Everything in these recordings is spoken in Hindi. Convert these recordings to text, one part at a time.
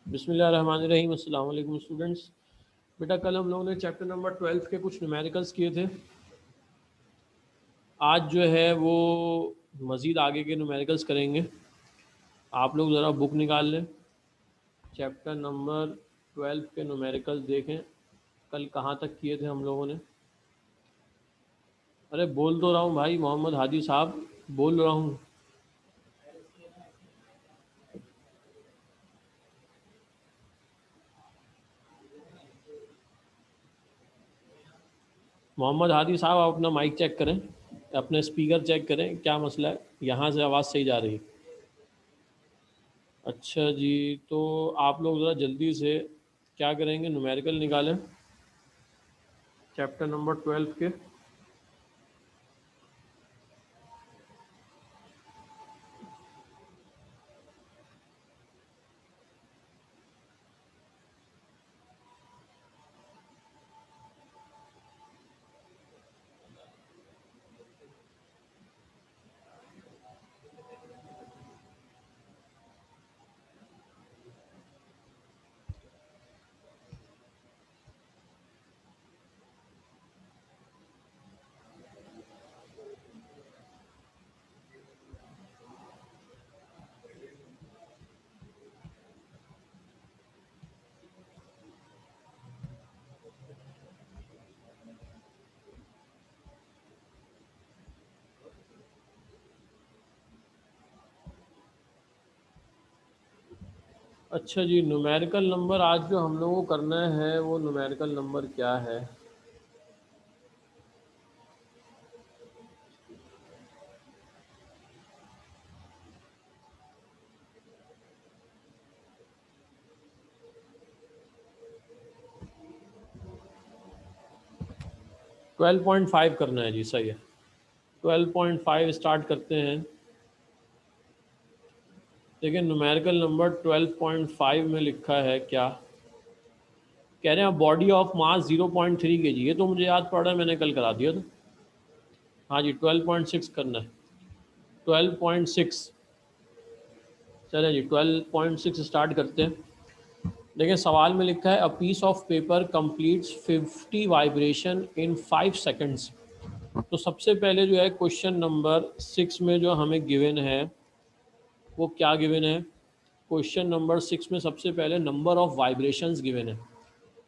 बिस्मिल्लाहिर्रहमानिर्रहीम। अस्सलाम वालेकुम स्टूडेंट्स। बेटा कल हम लोगों ने चैप्टर नंबर 12 के कुछ न्यूमेरिकल्स किए थे। आज जो है वो मज़ीद आगे के न्यूमेरिकल्स करेंगे। आप लोग ज़रा बुक निकाल लें, चैप्टर नंबर 12 के न्यूमेरिकल्स देखें कल कहाँ तक किए थे हम लोगों ने। अरे बोल तो रहा हूँ भाई, मोहम्मद हादी साहब बोल रहा हूँ। मोहम्मद हादी साहब आप अपना माइक चेक करें, अपने स्पीकर चेक करें, क्या मसला है। यहाँ से आवाज़ सही जा रही है। अच्छा जी, तो आप लोग ज़रा जल्दी से क्या करेंगे, न्यूमेरिकल निकालें चैप्टर नंबर 12 के। अच्छा जी, न्यूमेरिकल नंबर आज जो हम लोगों को करना है वो न्यूमेरिकल नंबर क्या है। 12.5 करना है जी, सही है। 12.5 स्टार्ट करते हैं। देखिए न्यूमेरिकल नंबर 12.5 में लिखा है क्या, कह रहे हैं बॉडी ऑफ मास 0.3 kg। ये तो मुझे याद पड़ रहा है, मैंने कल करा दिया था। हाँ जी, 12.6 करना है। 12.6, चले जी 12.6 स्टार्ट करते हैं। देखिए सवाल में लिखा है a piece of paper completes 50 vibration in 5 seconds. तो सबसे पहले जो है क्वेश्चन नंबर 6 में जो हमें गिवन है वो क्या गिवन है। क्वेश्चन नंबर 6 में सबसे पहले नंबर ऑफ वाइब्रेशंस गिवन है।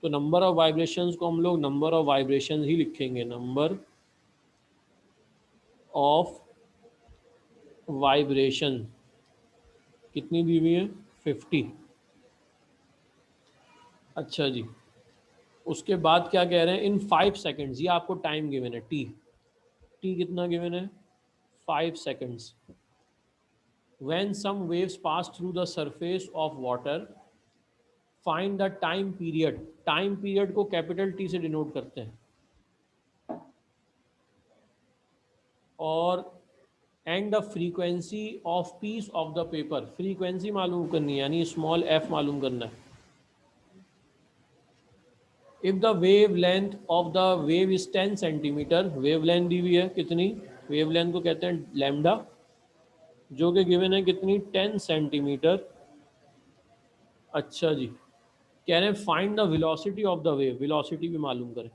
तो नंबर ऑफ वाइब्रेशंस को हम लोग नंबर ऑफ वाइब्रेशंस ही लिखेंगे। नंबर ऑफ वाइब्रेशन कितनी दी हुई है, 50। अच्छा जी, उसके बाद क्या कह रहे हैं, इन 5 सेकेंड्स, ये आपको टाइम गिवन है टी। टी कितना गिवन है, 5 seconds। When some waves pass through the surface of water, find the time period. Time period को कैपिटल टी से डिनोट करते हैं। और and the frequency of piece of the paper, frequency मालूम करनी है, यानी स्मॉल एफ मालूम करना है। If the wavelength of the wave is 10 centimetre, wavelength दी हुई है कितनी, वेव लेंथ को कहते हैं लैम्डा, जो कि गिवन है कितनी, 10 सेंटीमीटर। अच्छा जी, कह रहे हैं find the velocity of the wave, velocity भी मालूम करें।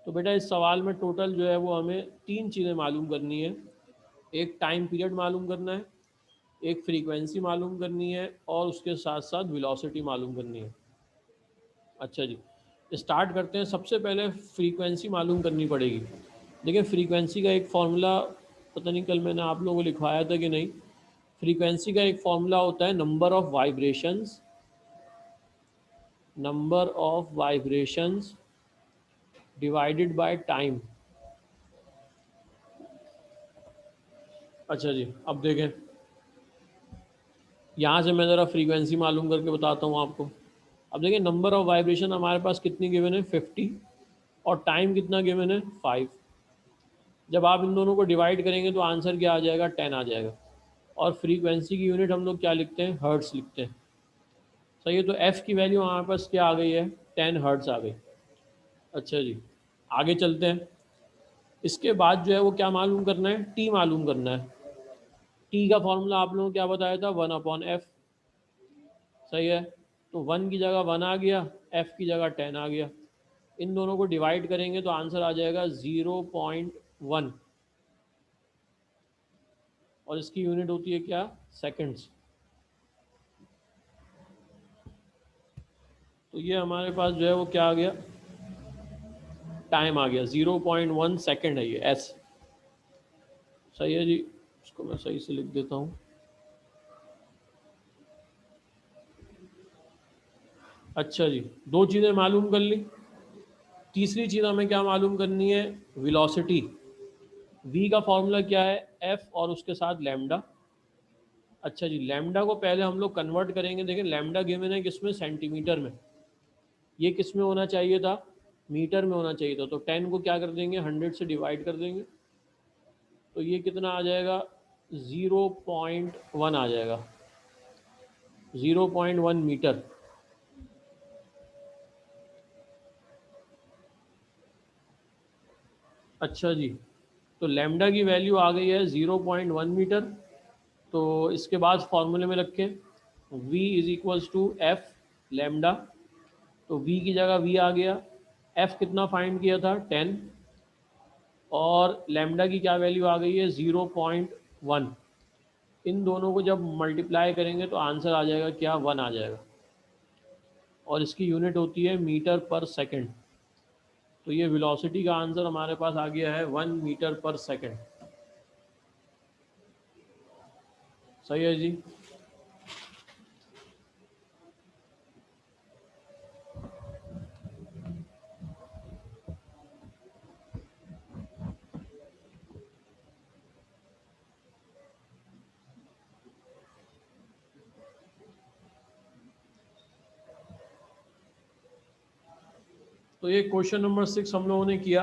तो बेटा इस सवाल में टोटल जो है वो हमें 3 चीज़ें मालूम करनी है। एक टाइम पीरियड मालूम करना है, एक फ्रीक्वेंसी मालूम करनी है, और उसके साथ साथ वेलोसिटी मालूम करनी है। अच्छा जी, स्टार्ट करते हैं। सबसे पहले फ्रीक्वेंसी मालूम करनी पड़ेगी। देखिए फ्रीक्वेंसी का एक फार्मूला, पता नहीं कल मैंने आप लोगों को लिखवाया था कि नहीं। फ्रीक्वेंसी का एक फार्मूला होता है number of vibrations, number of vibrations divided by time. अच्छा जी, अब देखें, यहाँ से मैं ज़रा फ्रीक्वेंसी मालूम करके बताता हूँ आपको। अब देखिए नंबर ऑफ वाइब्रेशन हमारे पास कितनी गिवन है, 50, और टाइम कितना गिवन है, 5। जब आप इन दोनों को डिवाइड करेंगे तो आंसर क्या आ जाएगा, 10 आ जाएगा। और फ्रीक्वेंसी की यूनिट हम लोग क्या लिखते हैं, हर्ट्स लिखते हैं। सही है, तो एफ़ की वैल्यू हमारे पास क्या आ गई है, 10 हर्ट्स आ गई। अच्छा जी, आगे चलते हैं। इसके बाद जो है वो क्या मालूम करना है, टी मालूम करना है। टी का फॉर्मूला आप लोगों को क्या बताया था, 1/f। सही है। तो 1 की जगह 1 आ गया, f की जगह 10 आ गया। इन दोनों को डिवाइड करेंगे तो आंसर आ जाएगा 0.1, और इसकी यूनिट होती है क्या, सेकंड्स। तो ये हमारे पास जो है वो क्या आ गया, टाइम आ गया, 0.1 सेकेंड है ये, एस। सही है जी, इसको मैं सही से लिख देता हूँ। अच्छा जी, दो चीज़ें मालूम कर ली। तीसरी चीज़ हमें क्या मालूम करनी है, वेलोसिटी। v का फॉर्मूला क्या है, f और उसके साथ लैम्डा। अच्छा जी, लैम्डा को पहले हम लोग कन्वर्ट करेंगे। देखिए लैम्डा गिवन है किसमें, सेंटीमीटर में। ये किस में होना चाहिए था, मीटर में होना चाहिए था। तो 10 को क्या कर देंगे, 100 से डिवाइड कर देंगे। तो ये कितना आ जाएगा, 0.1 आ जाएगा, 0.1 मीटर। अच्छा जी, तो लैम्डा की वैल्यू आ गई है 0.1 मीटर। तो इसके बाद फॉर्मूले में रखें, v is equals to F lambda. तो v की जगह v आ गया, f कितना फाइंड किया था, 10, और लैम्डा की क्या वैल्यू आ गई है, 0.1। इन दोनों को जब मल्टीप्लाई करेंगे तो आंसर आ जाएगा क्या, 1 आ जाएगा, और इसकी यूनिट होती है मीटर पर सेकंड। तो ये वेलोसिटी का आंसर हमारे पास आ गया है 1 मीटर पर सेकंड। सही है जी। तो ये क्वेश्चन नंबर 6 हम लोगों ने किया।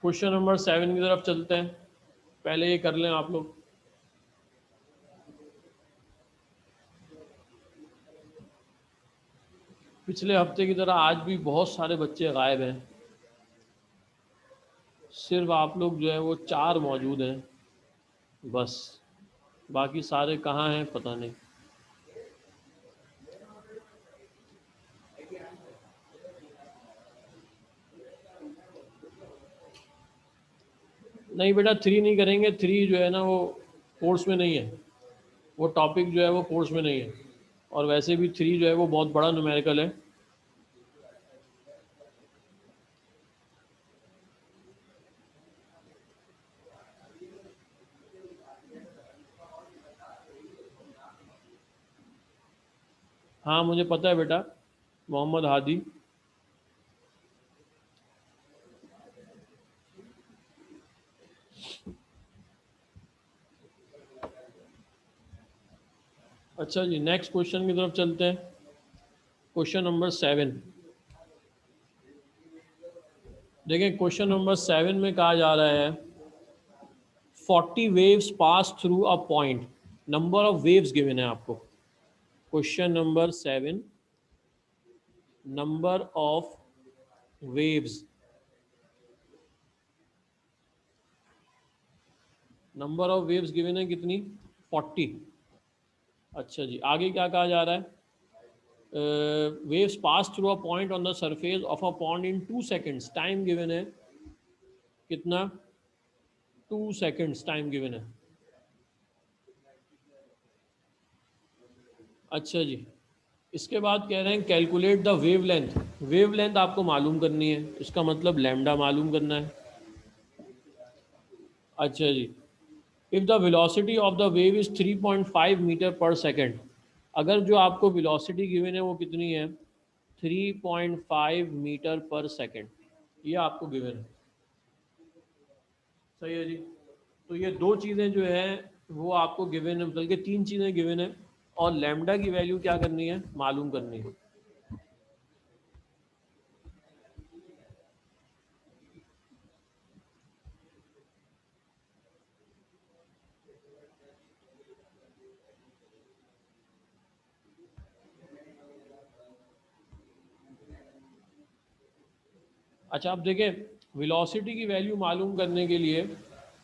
क्वेश्चन नंबर 7 की तरफ चलते हैं, पहले ये कर लें आप लोग। पिछले हफ्ते की तरह आज भी बहुत सारे बच्चे गायब हैं, सिर्फ आप लोग जो है वो 4 मौजूद हैं बस, बाकी सारे कहाँ हैं पता नहीं। नहीं बेटा 3 नहीं करेंगे, 3 जो है ना वो कोर्स में नहीं है, वो टॉपिक जो है वो कोर्स में नहीं है, और वैसे भी 3 जो है वो बहुत बड़ा न्यूमेरिकल है। हाँ मुझे पता है बेटा, मोहम्मद हादी। अच्छा जी, नेक्स्ट क्वेश्चन की तरफ चलते हैं। Question number 7। देखें क्वेश्चन नंबर 7 में कहा जा रहा है 40 waves pass through a point, number of waves given है आपको। Question number 7, number of waves, number of waves given है कितनी, 40। अच्छा जी, आगे क्या कहा जा रहा है, waves pass through a point on the surface of a pond in 2 seconds, time given है कितना, 2 seconds टाइम गिवन है। अच्छा जी, इसके बाद कह रहे हैं calculate the wave length. Wave length आपको मालूम करनी है, इसका मतलब लैम्डा मालूम करना है। अच्छा जी, if the velocity of the wave is 3.5 metre per second, अगर जो आपको वेलोसिटी गिवन है वो कितनी है, 3.5 मीटर पर सेकेंड, ये आपको गिवन है। सही है जी। तो ये दो चीज़ें जो हैं वो आपको गिवन है, बल्कि 3 चीज़ें गिवन है, और लैम्डा की वैल्यू क्या करनी है, मालूम करनी है। अच्छा आप देखें, वेलोसिटी की वैल्यू मालूम करने के लिए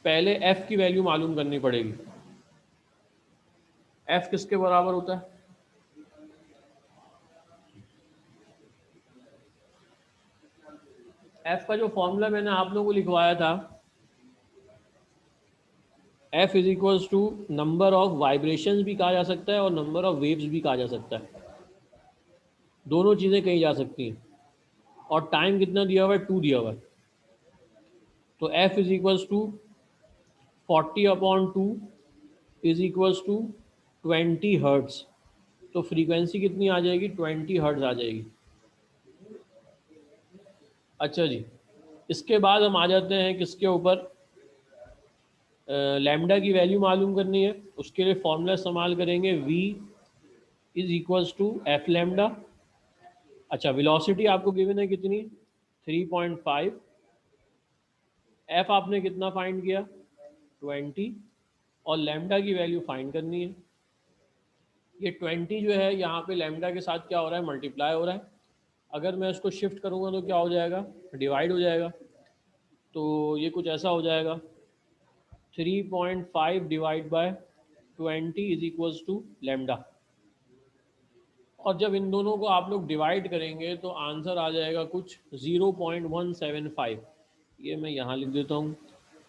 पहले एफ़ की वैल्यू मालूम करनी पड़ेगी। एफ किसके बराबर होता है? एफ का जो फॉर्मूला मैंने आप लोगों को लिखवाया था, F is equals to number of vibrations भी कहा जा सकता है और नंबर ऑफ वेव्स भी कहा जा सकता है, दोनों चीज़ें कही जा सकती हैं। और टाइम कितना दिया हुआ है? 2 दिया हुआ है। तो F is equals to 40/2 is equals to 20 hertz. तो फ्रीक्वेंसी कितनी आ जाएगी? 20 हर्ट्स आ जाएगी। अच्छा जी, इसके बाद हम आ जाते हैं किसके ऊपर? लैम्डा की वैल्यू मालूम करनी है। उसके लिए फॉर्मूला इस्तेमाल करेंगे, v is equals to F lambda. अच्छा, वेलोसिटी आपको गिवन है कितनी? 3.5। एफ आपने कितना फाइंड किया? 20। और लैम्डा की वैल्यू फाइंड करनी है। ये 20 जो है यहाँ पे लैम्डा के साथ क्या हो रहा है? मल्टीप्लाई हो रहा है। अगर मैं इसको शिफ्ट करूँगा तो क्या हो जाएगा? डिवाइड हो जाएगा। तो ये कुछ ऐसा हो जाएगा, 3.5 divide by 20 is equals to lambda. और जब इन दोनों को आप लोग डिवाइड करेंगे तो आंसर आ जाएगा कुछ 0.175। ये मैं यहाँ लिख देता हूँ,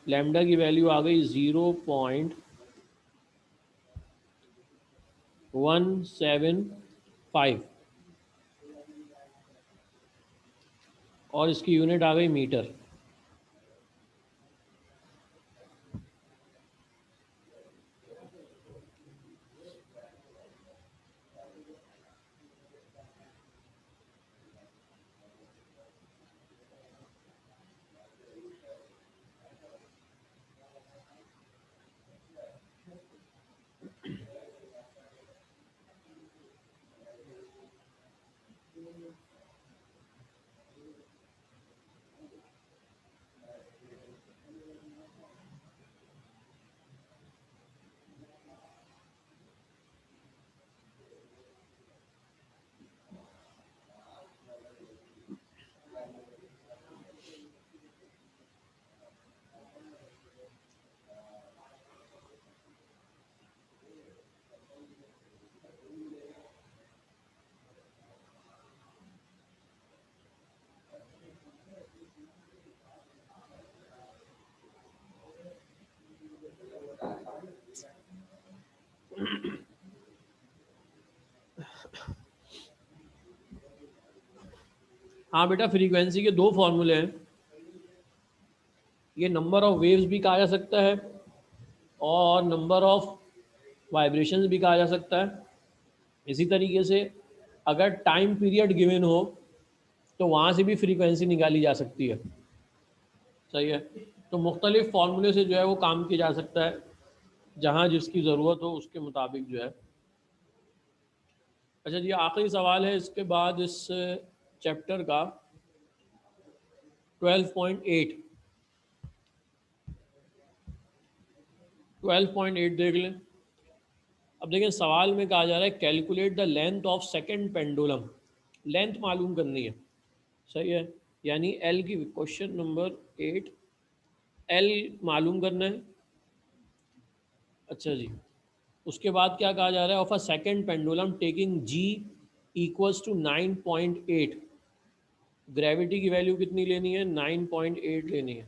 लैम्डा की वैल्यू आ गई 0.175 और इसकी यूनिट आ गई मीटर। हाँ बेटा, फ्रीक्वेंसी के दो फॉर्मूले हैं। ये नंबर ऑफ वेव्स भी कहा जा सकता है और नंबर ऑफ वाइब्रेशंस भी कहा जा सकता है। इसी तरीके से अगर टाइम पीरियड गिवन हो तो वहाँ से भी फ्रीक्वेंसी निकाली जा सकती है। सही है। तो मुख्तलिफ फार्मूले से जो है वो काम किया जा सकता है, जहाँ जिसकी ज़रूरत हो उसके मुताबिक जो है। अच्छा जी, आखिरी सवाल है इसके बाद इस चैप्टर का, 12.8। 12.8 देख लें। अब देखें, सवाल में कहा जा रहा है calculate the length of second pendulum. Length मालूम करनी है। सही है, यानी एल की, क्वेश्चन नंबर 8, एल मालूम करना है। अच्छा जी, उसके बाद क्या कहा जा रहा है? Of a second pendulum taking g equals to 9.8। Gravity की वैल्यू कितनी लेनी है? 9.8 लेनी है।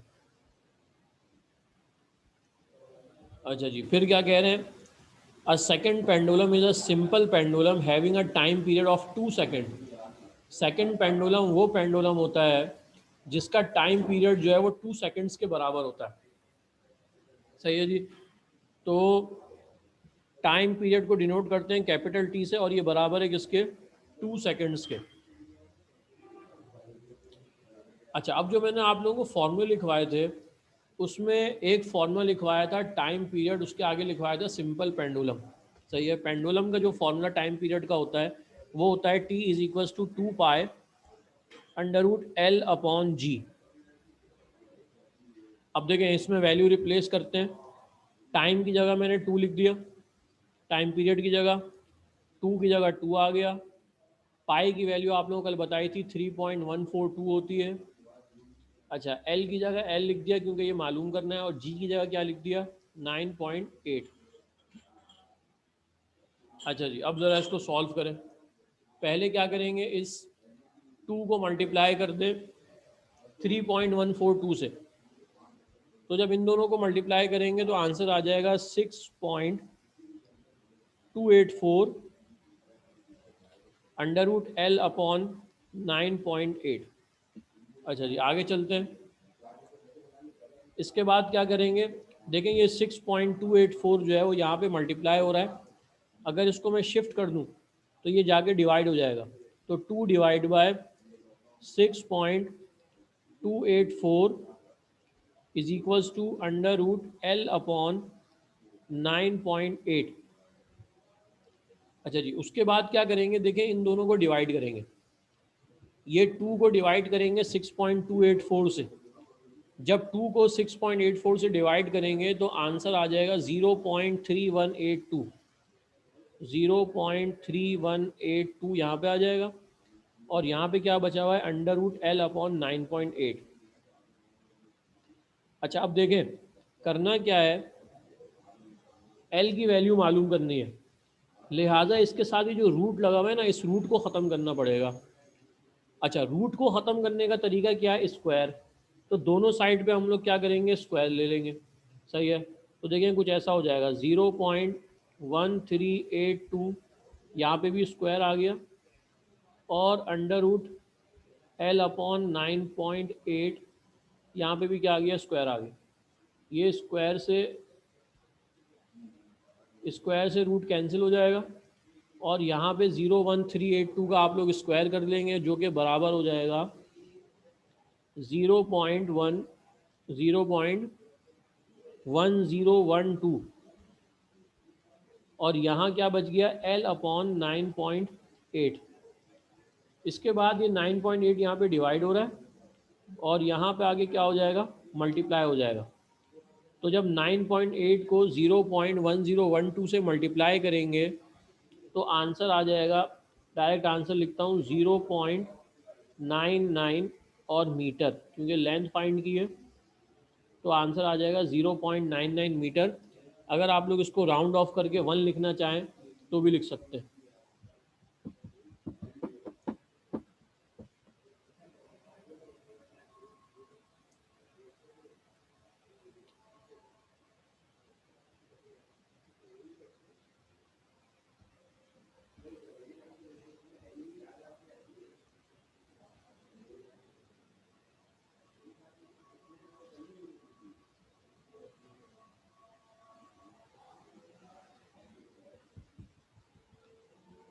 अच्छा जी, फिर क्या कह रहे हैं? अ second pendulum is a simple pendulum having a time period of 2 second. Second pendulum वो पेंडुलम होता है जिसका टाइम पीरियड जो है वो 2 सेकंड्स के बराबर होता है। सही है जी। तो टाइम पीरियड को डिनोट करते हैं कैपिटल टी से, और ये बराबर है किसके? 2 सेकंड्स के। अच्छा, अब जो मैंने आप लोगों को फॉर्मूले लिखवाए थे, उसमें एक फॉर्मूला लिखवाया था टाइम पीरियड, उसके आगे लिखवाया था सिंपल पेंडुलम। सही है। पेंडुलम का जो फॉर्मूला टाइम पीरियड का होता है वो होता है T is equals to 2 pi √L/g। अब देखें, इसमें वैल्यू रिप्लेस करते हैं। टाइम की जगह मैंने 2 लिख दिया, टाइम पीरियड की जगह 2 की जगह 2 आ गया। पाई की वैल्यू आप लोगों को कल बताई थी 3.142 होती है। अच्छा, एल की जगह एल लिख दिया क्योंकि ये मालूम करना है, और जी की जगह क्या लिख दिया? 9.8। अच्छा जी, अब ज़रा इसको सॉल्व करें। पहले क्या करेंगे, इस 2 को मल्टीप्लाई कर दें 3.142 से। तो जब इन दोनों को मल्टीप्लाई करेंगे तो आंसर आ जाएगा 6.284 अंडर रूट एल अपॉन 9.8। अच्छा जी, आगे चलते हैं। इसके बाद क्या करेंगे, देखेंगे ये 6.284 जो है वो यहाँ पे मल्टीप्लाई हो रहा है। अगर इसको मैं शिफ्ट कर दूँ तो ये जाके डिवाइड हो जाएगा। तो 2 divide by 6.284 is equals to under root L upon 9.8। अच्छा जी, उसके बाद क्या करेंगे, देखें इन दोनों को डिवाइड करेंगे। ये 2 को डिवाइड करेंगे 6.284 से। जब 2 को 6.84 से डिवाइड करेंगे तो आंसर आ जाएगा 0.3182। 0.3182 यहाँ पे आ जाएगा। और यहाँ पे क्या बचा हुआ है, अंडर रूट एल अपॉन 9.8। अच्छा, अब देखें करना क्या है, एल की वैल्यू मालूम करनी है। लिहाजा इसके साथ ही जो रूट लगा हुआ है ना, इस रूट को ख़त्म करना पड़ेगा। अच्छा, रूट को ख़त्म करने का तरीका क्या है, स्क्वायर। तो दोनों साइड पे हम लोग क्या करेंगे, स्क्वायर ले लेंगे। सही है। तो देखें कुछ ऐसा हो जाएगा 0.1382, यहाँ पे भी स्क्वायर आ गया। और अंडर रूट एल अपॉन 9.8, यहाँ पे भी क्या आ गया, स्क्वायर आ गया। ये स्क्वायर से रूट कैंसिल हो जाएगा। और यहाँ पे 0.1382 का आप लोग स्क्वायर कर लेंगे, जो कि बराबर हो जाएगा 0.1012। और यहाँ क्या बच गया, एल अपॉन 9.8। इसके बाद ये 9.8 यहाँ पे डिवाइड हो रहा है और यहाँ पे आगे क्या हो जाएगा, मल्टीप्लाई हो जाएगा। तो जब 9.8 को 0.1012 से मल्टीप्लाई करेंगे तो आंसर आ जाएगा, डायरेक्ट आंसर लिखता हूँ 0.99 और मीटर, क्योंकि लेंथ फाइंड की है। तो आंसर आ जाएगा 0.99 मीटर। अगर आप लोग इसको राउंड ऑफ करके 1 लिखना चाहें तो भी लिख सकते हैं।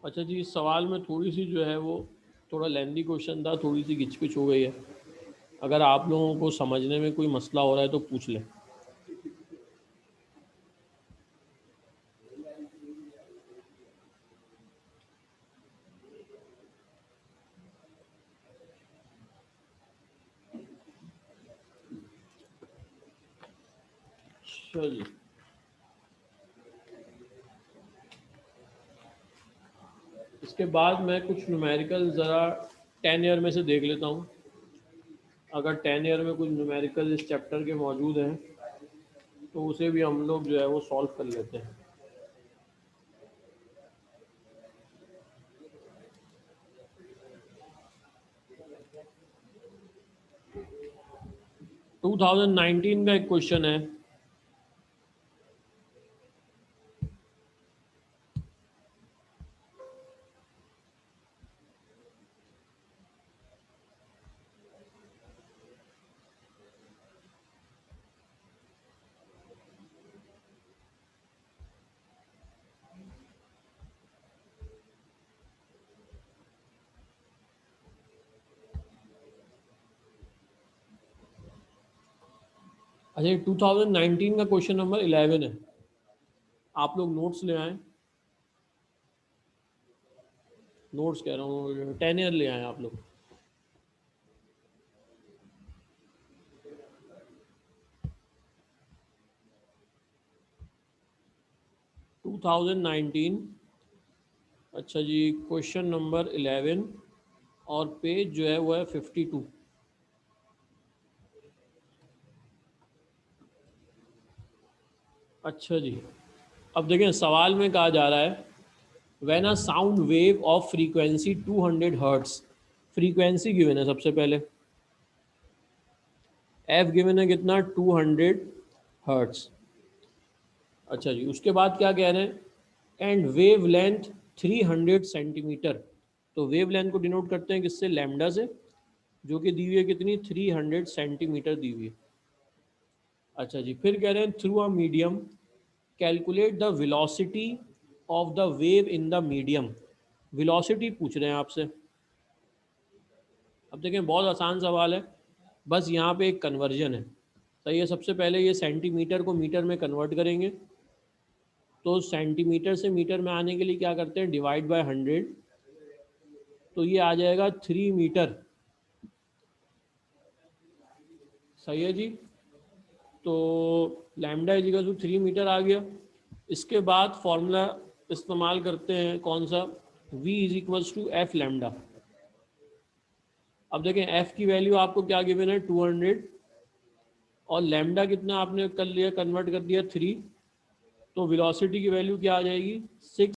अच्छा जी, इस सवाल में थोड़ी सी जो है वो थोड़ा लेंदी क्वेश्चन था, थोड़ी सी घिचपिच हो गई है। अगर आप लोगों को समझने में कोई मसला हो रहा है तो पूछ लें। चलिए, इसके बाद मैं कुछ न्यूमेरिकल ज़रा 10 ईयर में से देख लेता हूँ। अगर 10 ईयर में कुछ न्यूमेरिकल इस चैप्टर के मौजूद हैं तो उसे भी हम लोग जो है वो सॉल्व कर लेते हैं। टू 2019 का एक क्वेश्चन है। अच्छा, 2019 का क्वेश्चन नंबर 11 है। आप लोग नोट्स ले आएँ, नोट्स कह रहा हूँ, 10 ईयर ले आएँ आप लोग। टू 2019। अच्छा जी, क्वेश्चन नंबर 11 और पेज जो है वो है 52। अच्छा जी, अब देखें सवाल में कहा जा रहा है when a sound wave of frequency 200 hertz, frequency given है सबसे पहले, एफ गिवन है कितना 200 हर्ट्स। अच्छा जी, उसके बाद क्या कह रहे हैं, एंड वेव लेंथ 300 सेंटीमीटर, तो वेव लेंथ को डिनोट करते हैं किससे, लैम्डा से, जो कि दी हुई है कितनी 300 सेंटीमीटर दी हुई है। अच्छा जी, फिर कह रहे हैं through a medium calculate the velocity of the wave in the medium, velocity पूछ रहे हैं आपसे। अब देखें बहुत आसान सवाल है, बस यहाँ पे एक कन्वर्जन है। सही है, सबसे पहले ये सेंटीमीटर को मीटर में कन्वर्ट करेंगे, तो सेंटीमीटर से मीटर में आने के लिए क्या करते हैं, डिवाइड बाय 100, तो ये आ जाएगा 3 मीटर। सही है जी, तो लैम्डा इजिकल टू 3 मीटर आ गया। इसके बाद फॉर्मूला इस्तेमाल करते हैं कौन सा, v is equals to F lambda. अब देखें f की वैल्यू आपको क्या गिवन है 200, और लैम्डा कितना आपने कर लिया, कन्वर्ट कर दिया 3, तो वेलोसिटी की वैल्यू क्या आ जाएगी 6